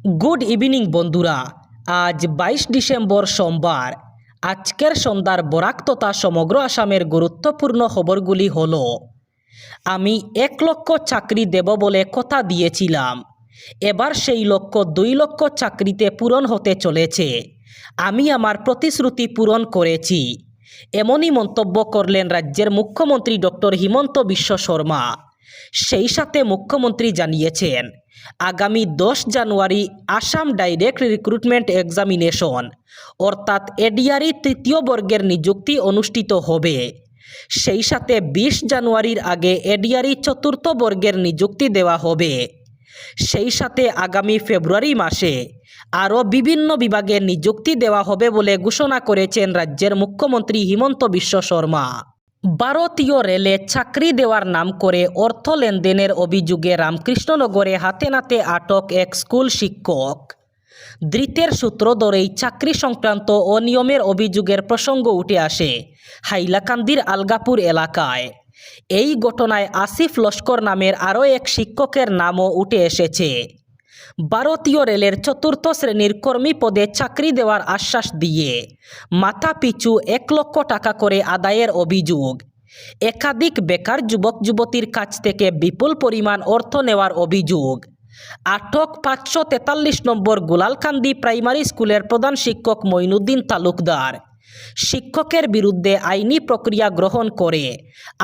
Good evening বন্ধুরা। আজ 22 December সোমবার। আজকের সন্ধ্যার বরাক তথা সমগ্র আসামের গুরুত্বপূর্ণ খবরগুলি হলো, আমি 1 লক্ষ চাকরি দেব বলে কথা দিয়েছিলাম, এবার সেই লক্ষ্য 2 লক্ষ চাকরিতে পূরণ হতে চলেছে। আমি আমার প্রতিশ্রুতি পূরণ করেছি। এমনই মন্তব্য করলেন রাজ্যের মুখ্যমন্ত্রী ডক্টর হিমন্ত বিশ্ব শর্মা। সেই সাথে মুখ্যমন্ত্রী জানিয়েছেন, আগামী 10 জানুয়ারি আসাম ডাইরেক্ট রিক্রুটমেন্ট এক্সামিনেশন অর্থাৎ এডিআরই তৃতীয় বর্গের নিযুক্তি অনুষ্ঠিত হবে। সেই সাথে 20 জানুয়ারির আগে এডিআরই চতুর্থ বর্গের নিযুক্তি দেওয়া হবে। সেই সাথে আগামী ফেব্রুয়ারি মাসে আরও বিভিন্ন বিভাগে নিযুক্তি দেওয়া হবে বলে ঘোষণা করেছেন রাজ্যের মুখ্যমন্ত্রী হিমন্ত বিশ্ব শর্মা। ভারতীয় রেলে চাকরি দেওয়ার নাম করে অর্থ লেনদেনের অভিযোগে রামকৃষ্ণনগরে হাতে নাতে আটক এক স্কুল শিক্ষক। ধৃতের সূত্র ধরেই চাকরি সংক্রান্ত অনিয়মের অভিযোগের প্রসঙ্গ উঠে আসে হাইলাকান্দির আলগাপুর এলাকায়। এই ঘটনায় আসিফ লস্কর নামের আরও এক শিক্ষকের নামও উঠে এসেছে। ভারতীয় রেলের চতুর্থ শ্রেণীর কর্মী পদে চাকরি দেওয়ার আশ্বাস দিয়ে মাথা পিছু 1 লক্ষ টাকা করে আদায়ের অভিযোগ, একাধিক বেকার যুবক যুবতীর কাছ থেকে বিপুল পরিমাণ অর্থ নেওয়ার অভিযোগ। আটক 543 নম্বর গোলালকান্দি প্রাইমারি স্কুলের প্রধান শিক্ষক মঈনুদ্দিন তালুকদার। শিক্ষকের বিরুদ্ধে আইনি প্রক্রিয়া গ্রহণ করে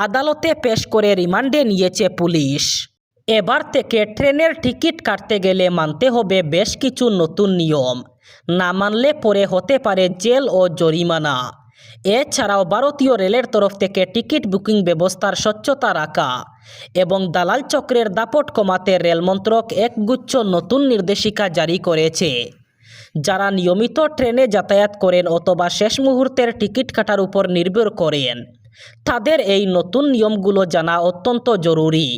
আদালতে পেশ করে রিমান্ডে নিয়েছে পুলিশ। এবার থেকে ট্রেনের টিকিট কাটতে গেলে মানতে হবে বেশ কিছু নতুন নিয়ম, না মানলে পরে হতে পারে জেল ও জরিমানা। এছাড়াও ভারতীয় রেলের তরফ থেকে টিকিট বুকিং ব্যবস্থার স্বচ্ছতা রাখা এবং দালাল চক্রের দাপট কমাতে রেল মন্ত্রক একগুচ্ছ নতুন নির্দেশিকা জারি করেছে। যারা নিয়মিত ট্রেনে যাতায়াত করেন অথবা শেষ মুহূর্তের টিকিট কাটার উপর নির্ভর করেন, তাদের এই নতুন নিয়মগুলো জানা অত্যন্ত জরুরি।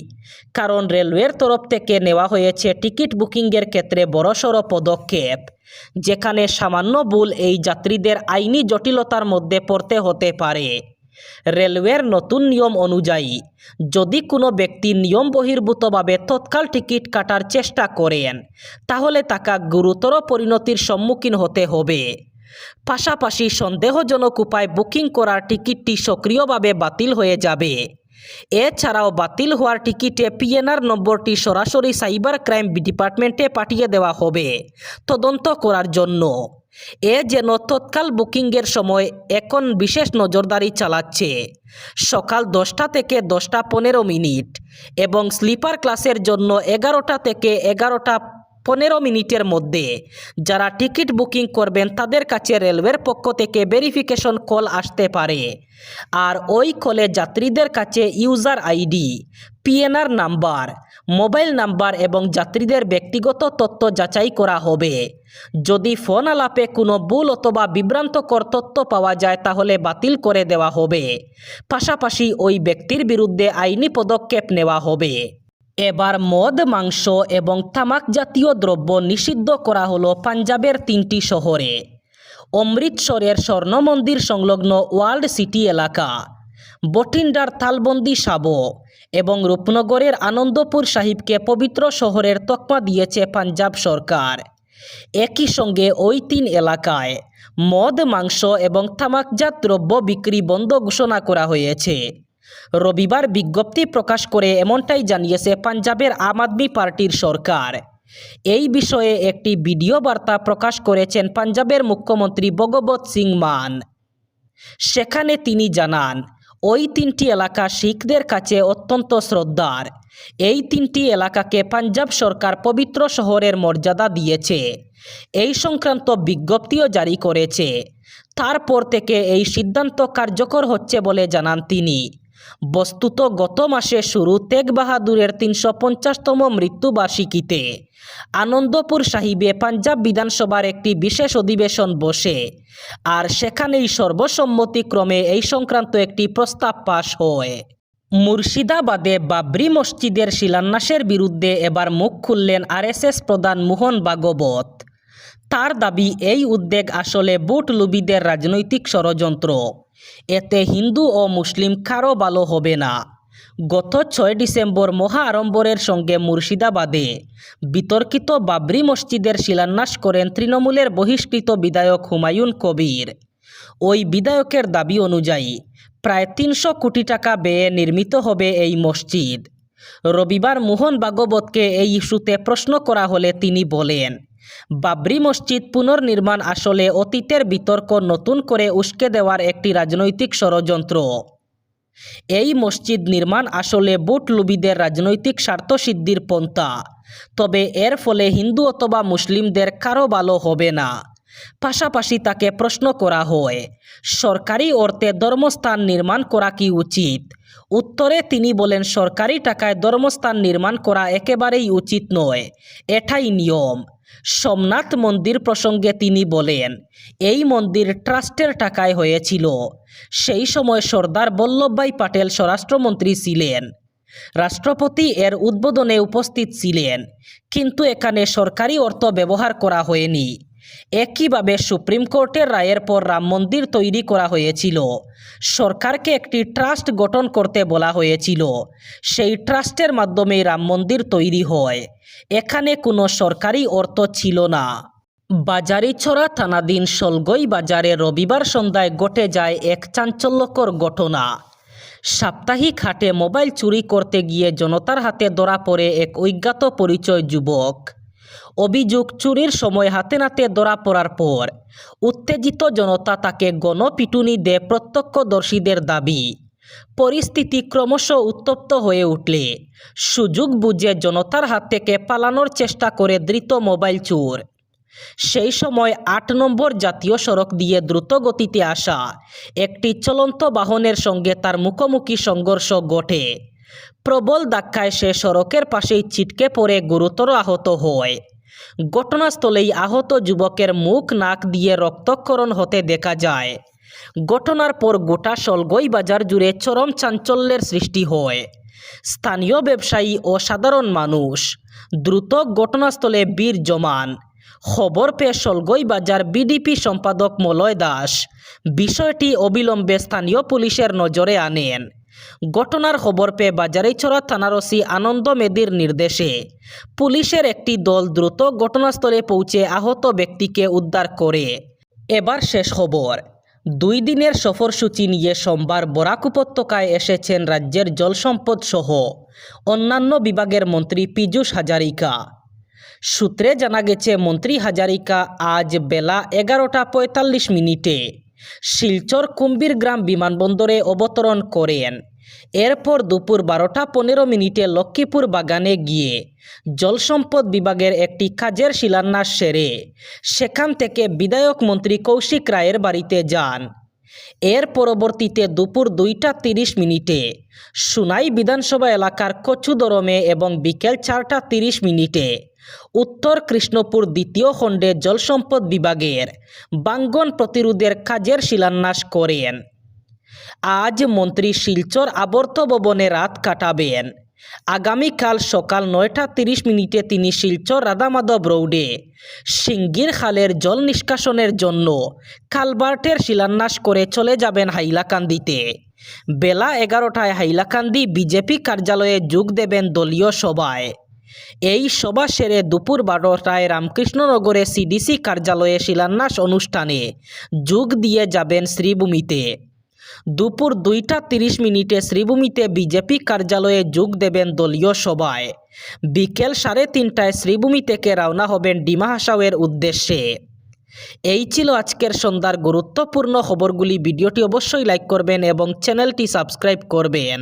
কারণ রেলওয়ের তরফ থেকে নেওয়া হয়েছে টিকিট বুকিংয়ের ক্ষেত্রে বড়সড় পদক্ষেপ, যেখানে সামান্য ভুল এই যাত্রীদের আইনি জটিলতার মধ্যে পড়তে হতে পারে। রেলওয়ের নতুন নিয়ম অনুযায়ী যদি কোনো ব্যক্তি নিয়ম বহির্ভূতভাবে তৎকাল টিকিট কাটার চেষ্টা করেন, তাহলে তাকে গুরুতর পরিণতির সম্মুখীন হতে হবে। পাশাপাশি সন্দেহজনক উপায় বুকিং করার টিকিটটি সক্রিয়ভাবে বাতিল হয়ে যাবে। এছাড়াও বাতিল হওয়ার টিকিটে পিএনআর নম্বরটি সরাসরি সাইবার ক্রাইম ডিপার্টমেন্টে পাঠিয়ে দেওয়া হবে তদন্ত করার জন্য। যেন তৎকাল বুকিংয়ের সময় এখন বিশেষ নজরদারি চালাচ্ছে সকাল 10টা থেকে 10টা 15 মিনিট এবং স্লিপার ক্লাসের জন্য 11টা থেকে 11টা 15 মিনিটের মধ্যে যারা টিকিট বুকিং করবেন তাদের কাছে রেলওয়ের পক্ষ থেকে ভেরিফিকেশন কল আসতে পারে। আর ওই কলে যাত্রীদের কাছে user ID, PNR number, mobile number এবং যাত্রীদের ব্যক্তিগত তথ্য যাচাই করা হবে। যদি ফোন আলাপে কোনো ভুল অথবা বিভ্রান্তকর তথ্য পাওয়া যায় তাহলে বাতিল করে দেওয়া হবে। পাশাপাশি ওই ব্যক্তির বিরুদ্ধে আইনি পদক্ষেপ নেওয়া হবে। এবার মদ, মাংস এবং তামাক জাতীয় দ্রব্য নিষিদ্ধ করা হলো পাঞ্জাবের 3টি শহরে। অমৃতসরের স্বর্ণ মন্দির সংলগ্ন ওয়ার্ল্ড সিটি এলাকা, বঠিন্ডার তালবন্দি সাবো এবং রূপনগরের আনন্দপুর সাহিবকে পবিত্র শহরের তকমা দিয়েছে পাঞ্জাব সরকার। একই সঙ্গে ওই 3 এলাকায় মদ, মাংস এবং তামাকজাত দ্রব্য বিক্রি বন্ধ ঘোষণা করা হয়েছে। রবিবার বিজ্ঞপ্তি প্রকাশ করে এমনটাই জানিয়েছে পাঞ্জাবের আম আদমি পার্টির সরকার। এই বিষয়ে একটি ভিডিও বার্তা প্রকাশ করেছেন পাঞ্জাবের মুখ্যমন্ত্রী ভগবত সিং মান। সেখানে তিনি জানান, ওই 3টি এলাকা শিখদের কাছে অত্যন্ত শ্রদ্ধার। এই 3টি এলাকাকে পাঞ্জাব সরকার পবিত্র শহরের মর্যাদা দিয়েছে। এই সংক্রান্ত বিজ্ঞপ্তিও জারি করেছে। তারপর থেকে এই সিদ্ধান্ত কার্যকর হচ্ছে বলে জানান তিনি। বস্তুত গত মাসে শুরু তেগ বাহাদুরের 350তম মৃত্যুবার্ষিকীতে আনন্দপুর সাহিবে পাঞ্জাব বিধানসভার একটি বিশেষ অধিবেশন বসে, আর সেখানেই সর্বসম্মতিক্রমে এই সংক্রান্ত একটি প্রস্তাব পাশ হয়। মুর্শিদাবাদে বাবরি মসজিদের শিলান্যাসের বিরুদ্ধে এবার মুখ খুললেন আরএসএস প্রধান মোহন ভাগবত। তার দাবি, এই উদ্যোগ আসলে ভোটলোভীদের রাজনৈতিক ষড়যন্ত্র। এতে হিন্দু ও মুসলিম কারো ভালো হবে না। গত 6 ডিসেম্বর মহা আড়ম্বরের সঙ্গে মুর্শিদাবাদে বিতর্কিত বাবরি মসজিদের শিলান্যাস করেন তৃণমূলের বহিষ্কৃত বিধায়ক হুমায়ুন কবির। ওই বিধায়কের দাবি অনুযায়ী প্রায় 300 কোটি টাকা ব্যয়ে নির্মিত হবে এই মসজিদ। রবিবার মোহন ভাগবতকে এই ইস্যুতে প্রশ্ন করা হলে তিনি বলেন, বাবরি মসজিদ পুনর্নির্মাণ আসলে অতীতের বিতর্ক নতুন করে উস্কে দেওয়ার একটি রাজনৈতিক ষড়যন্ত্র। এই মসজিদ নির্মাণ আসলে বুটলুবিদের রাজনৈতিক স্বার্থসিদ্ধির পন্থা। তবে এর ফলে হিন্দু অথবা মুসলিমদের কারো ভালো হবে না। পাশাপাশি তাকে প্রশ্ন করা হয়, সরকারি অর্থে ধর্মস্থান নির্মাণ করা কি উচিত? উত্তরে তিনি বলেন, সরকারি টাকায় ধর্মস্থান নির্মাণ করা একেবারেই উচিত নয়, এটাই নিয়ম। সোমনাথ মন্দির প্রসঙ্গে তিনি বলেন, এই মন্দির ট্রাস্টের টাকায় হয়েছিল। সেই সময় সর্দার বল্লভভাই প্যাটেল স্বরাষ্ট্রমন্ত্রী ছিলেন। রাষ্ট্রপতি এর উদ্বোধনে উপস্থিত ছিলেন, কিন্তু এখানে সরকারি অর্থ ব্যবহার করা হয়নি। একইভাবে সুপ্রিম কোর্টের রায়ের পর রাম মন্দির তৈরি করা হয়েছিল। সরকারকে একটি ট্রাস্ট গঠন করতে বলা হয়েছিল। সেই ট্রাস্টের মাধ্যমে রাম মন্দির তৈরি হয়। এখানে কোনো সরকারি অর্থ ছিল না। বাজারিছড়া থানাধীন সলগই বাজারে রবিবার সন্ধ্যায় ঘটে যায় এক চাঞ্চল্যকর ঘটনা। সাপ্তাহিক হাটে মোবাইল চুরি করতে গিয়ে জনতার হাতে ধরা পড়ে এক অজ্ঞাত পরিচয় যুবক। অভিযোগ, চুরির সময় হাতে নাতে ধরা পড়ার পর উত্তেজিত জনতা তাকে গণপিটুনি দেয় প্রত্যক্ষদর্শীদের দাবি। পরিস্থিতি ক্রমশ উত্তপ্ত হয়ে উঠলে সুযোগ বুঝে জনতার হাত থেকে পালানোর চেষ্টা করে ধৃত মোবাইল চোর। সেই সময় 8 নম্বর জাতীয় সড়ক দিয়ে দ্রুত গতিতে আসা একটি চলন্ত বাহনের সঙ্গে তার মুখোমুখি সংঘর্ষ ঘটে। প্রবল ধাক্কায় সে সড়কের পাশেই ছিটকে পড়ে গুরুতর আহত হয়। ঘটনাস্থলেই আহত যুবকের মুখ নাক দিয়ে রক্তক্ষরণ হতে দেখা যায়। ঘটনার পর গোটা সলগই বাজার জুড়ে চরম চাঞ্চল্যের সৃষ্টি হয়। স্থানীয় ব্যবসায়ী ও সাধারণ মানুষ দ্রুত ঘটনাস্থলে ভিড় জমান। খবর পেয়ে সলগই বাজার বিডিপি সম্পাদক মলয় দাস বিষয়টি অবিলম্বে স্থানীয় পুলিশের নজরে আনেন। ঘটনার খবর পেয়ে বাজারিছড়া থানার ওসি আনন্দ মেদির নির্দেশে পুলিশের একটি দল দ্রুত ঘটনাস্থলে পৌঁছে আহত ব্যক্তিকে উদ্ধার করে। এবার শেষ খবর। 2 দিনের সফরসূচি নিয়ে সোমবার বরাক উপত্যকায় এসেছেন রাজ্যের জলসম্পদ সহ অন্যান্য বিভাগের মন্ত্রী পীযূষ হাজারিকা। সূত্রে জানা গেছে, মন্ত্রী হাজারিকা আজ বেলা 11:45 মিনিটে শিলচর কুম্ভীরগ্রাম বিমানবন্দরে অবতরণ করেন। এরপর দুপুর 12:15 মিনিটে লক্ষ্মীপুর বাগানে গিয়ে জলসম্পদ বিভাগের একটি কাজের শিলান্যাস সেরে সেখান থেকে বিধায়ক মন্ত্রী কৌশিক রায়ের বাড়িতে যান। এর পরবর্তীতে দুপুর 2:30 মিনিটে সুনাই বিধানসভা এলাকার কচুদরমে এবং বিকেল 4:30 মিনিটে উত্তর কৃষ্ণপুর 2য় খণ্ডে জলসম্পদ বিভাগের বাঙ্গন প্রতিরোধের কাজের শিলান্যাস করেন। আজ মন্ত্রী শিলচর আবর্ত ভবনে রাত কাটাবেন। আগামীকাল সকাল 9:30 মিনিটে তিনি শিলচর রাধামাধব রোডে সিঙ্গির খালের জল নিষ্কাশনের জন্য কালভার্টের শিলান্যাস করে চলে যাবেন হাইলাকান্দিতে। বেলা 11টায় হাইলাকান্দি বিজেপি কার্যালয়ে যোগ দেবেন দলীয় সভায়। এই সভা সেরে দুপুর 12টায় রামকৃষ্ণনগরে সিডিসি কার্যালয়ে শিলান্যাস অনুষ্ঠানে যোগ দিয়ে যাবেন শ্রীভূমিতে। দুপুর 2:30 মিনিটে শ্রীভূমিতে বিজেপি কার্যালয়ে যোগ দেবেন দলীয় সভায়। বিকেল 3:30টায় শ্রীভূমি থেকে রওনা হবেন ডিমা হাসাওয়ের উদ্দেশ্যে। এই ছিল আজকের সন্ধ্যার গুরুত্বপূর্ণ খবরগুলি। ভিডিওটি অবশ্যই লাইক করবেন এবং চ্যানেলটি সাবস্ক্রাইব করবেন।